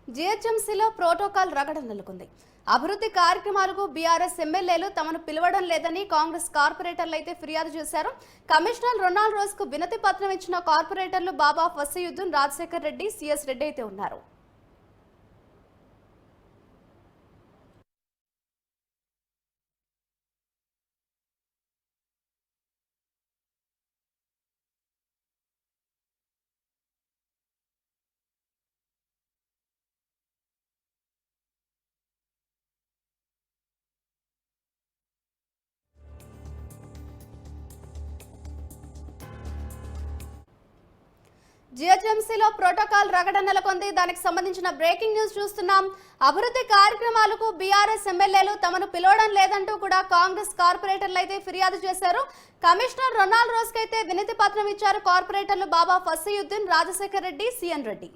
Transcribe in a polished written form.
జీహెచ్ఎంసీలో protocol రగడ నెలకొంది. అభివృద్ధి కార్యక్రమాలకు బీఆర్ఎస్ ఎమ్మెల్యేలు తమను పిలవడం లేదని కాంగ్రెస్ కార్పొరేటర్లు అయితే ఫిర్యాదు చేశారు. కమిషనర్ రొనాల్డ్ రోజుకు వినతి పత్రం ఇచ్చిన కార్పొరేటర్లు బాబా ఫసీయుద్దీన్, రాజశేఖర్ రెడ్డి, సిఎస్ రెడ్డి అయితే ఉన్నారు. జీహెచ్ఎంసీలో ప్రోటోకాల్ రగడ నెలకొంది. దానికి సంబంధించిన బ్రేకింగ్ న్యూస్ చూస్తున్నాం. అభివృద్ధి కార్యక్రమాలకు బీఆర్ఎస్ ఎమ్మెల్యేలు తమను పిలవడం లేదంటూ కూడా కాంగ్రెస్ కార్పొరేటర్లు అయితే ఫిర్యాదు చేశారు. కమిషనర్ రొనాల్డ్ రోజుకైతే వినతి పత్రం ఇచ్చారు కార్పొరేటర్లు బాబా ఫసీయుద్దీన్, రాజశేఖర్ రెడ్డి, సిఎన్ రెడ్డి.